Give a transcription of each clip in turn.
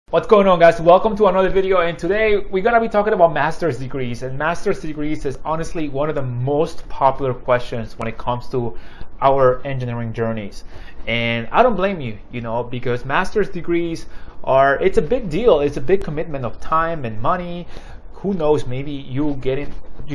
What's going on, guys? Welcome to another video, and today we're gonna be talking about master's degrees. And master's degrees is honestly one of the most popular questions when it comes to our engineering journeys. And I don't blame you, because master's degrees it's a big deal. It's a big commitment of time and money. Who knows, maybe you're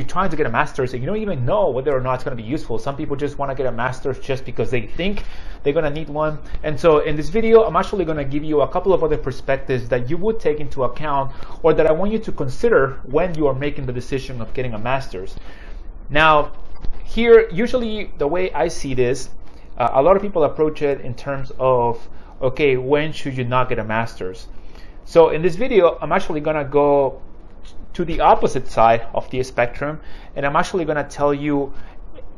trying to get a master's and you don't even know whether or not it's going to be useful. Some people just want to get a master's just because they think they're going to need one. And so in this video, I'm actually going to give you a couple of other perspectives that you would take into account, or that I want you to consider when you are making the decision of getting a master's. Now, here, usually the way I see this, a lot of people approach it in terms of, okay, when should you not get a master's? So in this video, I'm actually going to go to the opposite side of the spectrum, and I'm actually going to tell you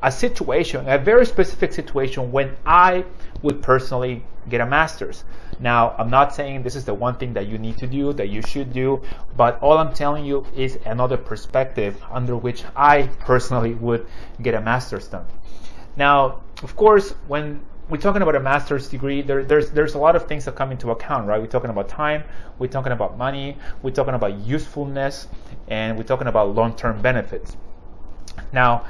a situation, a very specific situation when I would personally get a master's. Now, I'm not saying this is the one thing that you need to do, that you should do, but all I'm telling you is another perspective under which I personally would get a master's done. Now, of course, when we're talking about a master's degree, there's a lot of things that come into account, right? We're talking about time, we're talking about money, we're talking about usefulness, and we're talking about long-term benefits. Now,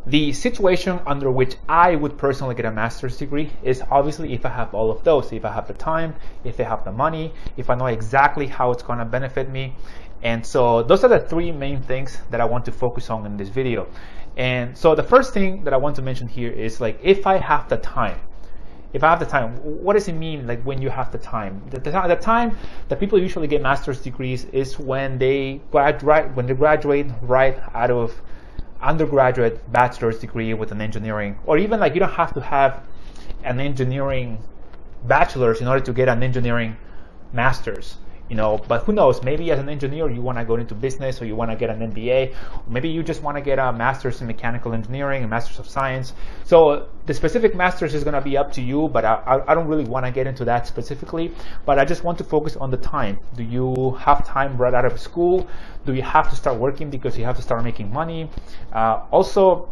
the situation under which I would personally get a master's degree is obviously if I have all of those. If I have the time, if I have the money, if I know exactly how it's going to benefit me. And so those are the three main things that I want to focus on in this video. And so the first thing that I want to mention here is, like, if I have the time. If I have the time, what does it mean, like, when you have the time? The time that people usually get master's degrees is when they graduate right out of undergraduate bachelor's degree with an engineering, or even, like, you don't have to have an engineering bachelor's in order to get an engineering master's. But who knows, maybe as an engineer you want to go into business, or you want to get an MBA, or maybe you just want to get a master's in mechanical engineering, a master's of science. So the specific master's is going to be up to you, but I don't really want to get into that specifically, but I just want to focus on the time. Do you have time right out of school? Do you have to start working because you have to start making money? Also,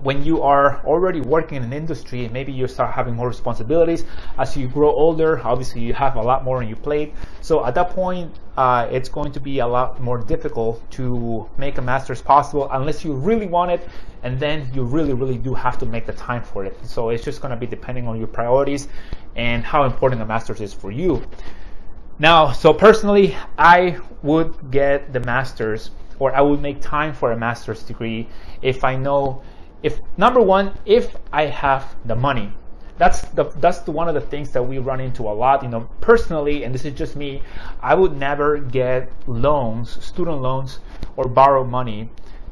when you are already working in an industry, maybe you start having more responsibilities. As you grow older, obviously you have a lot more on your plate. So at that point, it's going to be a lot more difficult to make a master's possible unless you really want it, and then you really do have to make the time for it. So it's just going to be depending on your priorities and how important a master's is for you. Now, so personally, I would get the master's, or I would make time for a master's degree if I know, number one, if I have the money. That's one of the things that we run into a lot. Personally, and this is just me, I would never get loans, student loans, or borrow money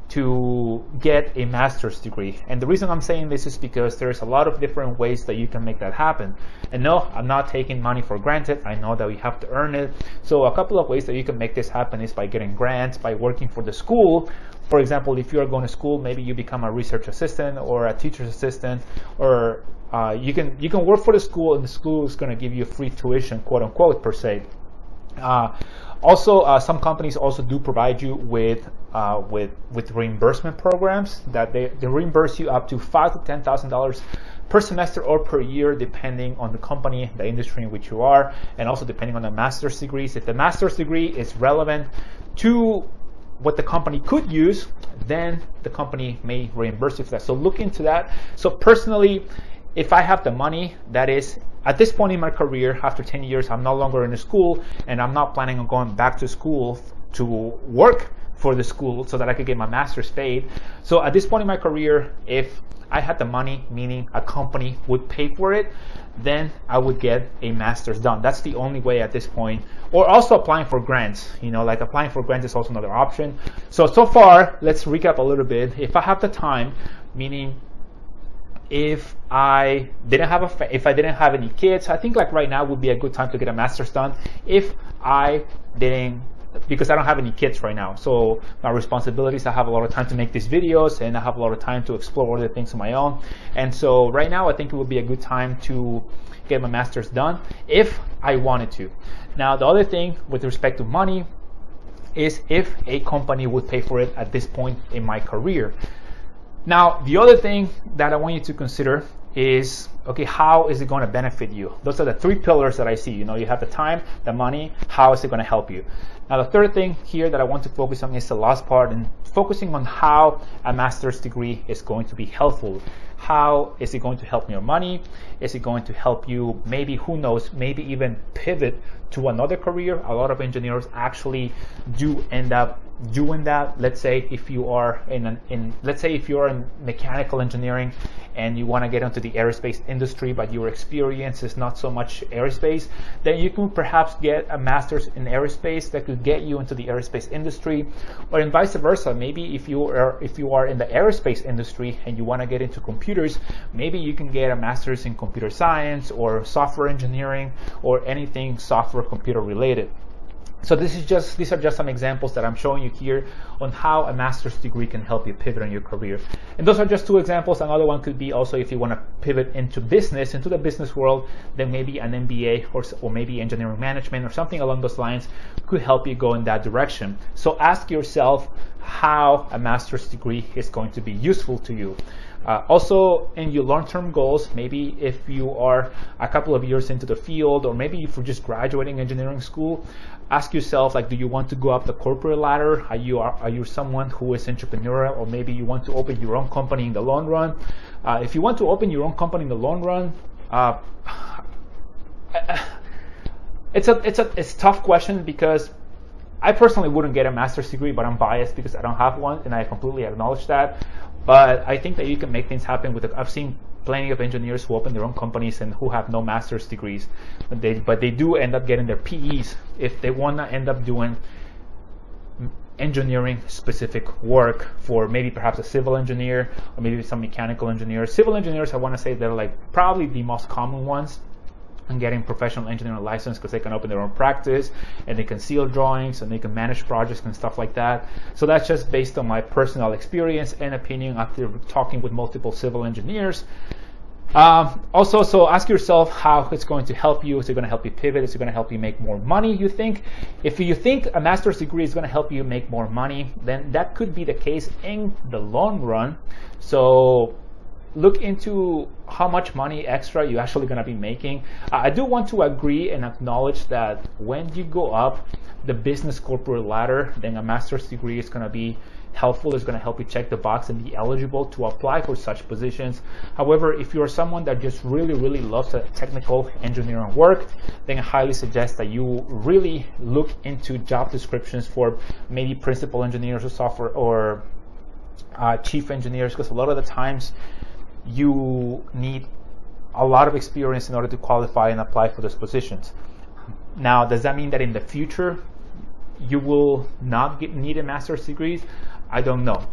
to get a master's degree. And the reason I'm saying this is because there's a lot of different ways that you can make that happen. And no, I'm not taking money for granted. I know that we have to earn it. So a couple of ways that you can make this happen is by getting grants, by working for the school. For example, if you are going to school, maybe you become a research assistant or a teacher's assistant, or you can work for the school, and the school is going to give you free tuition, quote unquote, per se. Also, some companies also do provide you with reimbursement programs that they reimburse you up to $5,000 to $10,000 per semester or per year, depending on the company, the industry in which you are, and also depending on the master's degrees. If the master's degree is relevant to what the company could use, then the company may reimburse you for that. So look into that. So personally, if I have the money, that is, at this point in my career, after 10 years, I'm no longer in the school, and I'm not planning on going back to school to work for the school so that I could get my master's paid. So at this point in my career, if I had the money, meaning a company would pay for it, then I would get a master's done. That's the only way at this point. Or also applying for grants. Like applying for grants is also another option. So far, let's recap a little bit. If I have the time, meaning if I didn't have any kids, I think like right now would be a good time to get a master's done. If I didn't, because I don't have any kids right now, so my responsibilities, I have a lot of time to make these videos, and I have a lot of time to explore other things on my own. And so right now I think it would be a good time to get my master's done if I wanted to. Now, the other thing with respect to money is if a company would pay for it at this point in my career. Now, the other thing that I want you to consider is, okay, how is it going to benefit you? Those are the three pillars that I see. You know, you have the time, the money, how is it going to help you? Now, the third thing here that I want to focus on is the last part, and focusing on how a master's degree is going to be helpful. How is it going to help your money? Is it going to help you, maybe, who knows, maybe even pivot to another career? A lot of engineers actually do end up doing that. Let's say if you are let's say if you're in mechanical engineering and you want to get into the aerospace industry, but your experience is not so much aerospace, then you can perhaps get a master's in aerospace that could get you into the aerospace industry, or in vice versa. Maybe if you are in the aerospace industry and you want to get into computers, maybe you can get a master's in computer science or software engineering or anything software computer related. So these are just some examples that I'm showing you here on how a master's degree can help you pivot in your career. And those are just two examples. Another one could be also if you want to pivot into business, into the business world, then maybe an MBA or maybe engineering management or something along those lines could help you go in that direction. So ask yourself how a master's degree is going to be useful to you. Also, in your long-term goals, maybe if you are a couple of years into the field, or maybe if you're just graduating engineering school, ask yourself, like, do you want to go up the corporate ladder? Are you someone who is entrepreneurial, or maybe you want to open your own company in the long run? If you want to open your own company in the long run, it's a tough question, because I personally wouldn't get a master's degree, but I'm biased because I don't have one, and I completely acknowledge that. But I think that you can make things happen with I've seen plenty of engineers who open their own companies and who have no master's degrees, but they do end up getting their PEs if they want to end up doing engineering specific work for maybe perhaps a civil engineer or maybe some mechanical engineers. Civil engineers, I want to say they're like probably the most common ones, and getting professional engineering license, because they can open their own practice and they can seal drawings and they can manage projects and stuff like that. So that's just based on my personal experience and opinion after talking with multiple civil engineers. Also, so ask yourself how it's going to help you. Is it going to help you pivot? Is it going to help you make more money, you think? If you think a master's degree is going to help you make more money, then that could be the case in the long run. So look into how much money extra you're actually going to be making. I do want to agree and acknowledge that when you go up the business corporate ladder, then a master's degree is going to be helpful. It's going to help you check the box and be eligible to apply for such positions. However, if you're someone that just really loves the technical engineering work, then I highly suggest that you really look into job descriptions for maybe principal engineers or software or chief engineers, because a lot of the times you need a lot of experience in order to qualify and apply for those positions. Now, does that mean that in the future you will not need a master's degree? I don't know.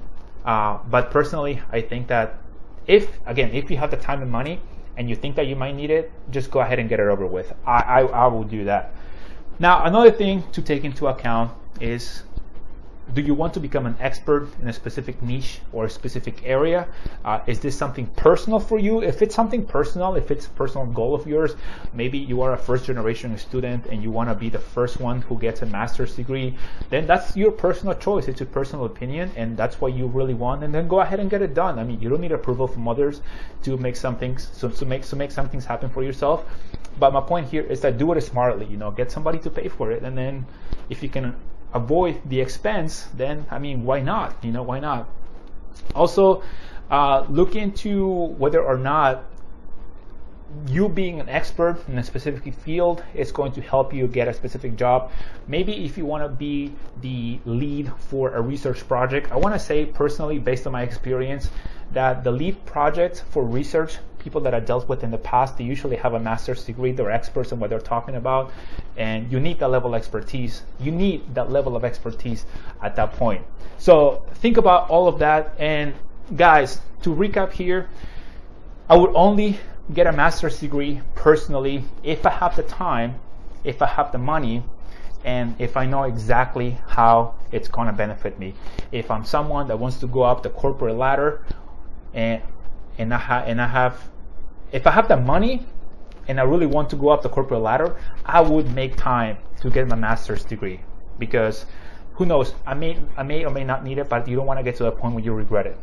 But personally, I think that if you have the time and money and you think that you might need it, just go ahead and get it over with. I will do that. Now, another thing to take into account is, do you want to become an expert in a specific niche or a specific area? Is this something personal for you? If it's something personal, if it's a personal goal of yours, maybe you are a first generation student and you want to be the first one who gets a master's degree, then that's your personal choice. It's your personal opinion, and that's what you really want. And then go ahead and get it done. I mean, you don't need approval from others to make some things, to make some things happen for yourself. But my point here is that do it smartly. You know, get somebody to pay for it, and then if you can avoid the expense, then I mean, why not? You know, why not? Also, look into whether or not you being an expert in a specific field is going to help you get a specific job. Maybe if you want to be the lead for a research project, I want to say personally, based on my experience, that the lead project for research, people that I dealt with in the past, they usually have a master's degree. They're experts in what they're talking about, and you need that level of expertise. You need that level of expertise at that point. So think about all of that. And guys, to recap here, I would only get a master's degree personally if I have the time, if I have the money, and if I know exactly how it's going to benefit me. If I'm someone that wants to go up the corporate ladder, if I have the money and I really want to go up the corporate ladder, I would make time to get my master's degree, because who knows, I may or may not need it, but you don't want to get to the point where you regret it.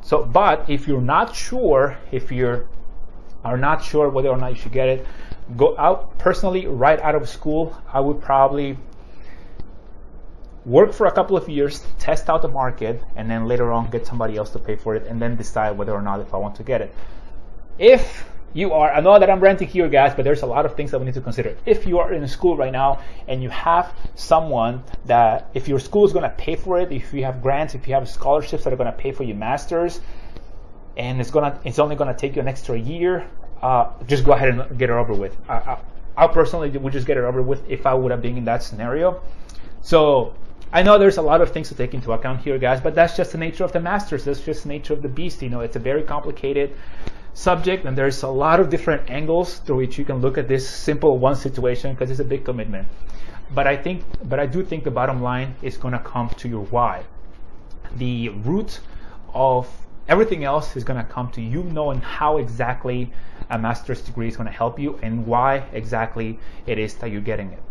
So, but if you're not sure, if you are not sure whether or not you should get it, go out personally right out of school. I would probably work for a couple of years, test out the market, and then later on get somebody else to pay for it, and then decide whether or not if I want to get it. If you are, I know that I'm ranting here, guys, but there's a lot of things that we need to consider. If you are in school right now and you have someone that, if your school is going to pay for it, if you have grants, if you have scholarships that are going to pay for your master's, and it's only going to take you an extra year, just go ahead and get it over with. I personally would just get it over with if I would have been in that scenario. So I know there's a lot of things to take into account here, guys, but that's just the nature of the master's. That's just the nature of the beast. It's a very complicated subject, and there's a lot of different angles through which you can look at this simple one situation, because it's a big commitment. But I do think the bottom line is going to come to your why. The root of everything else is going to come to you knowing how exactly a master's degree is going to help you and why exactly it is that you're getting it.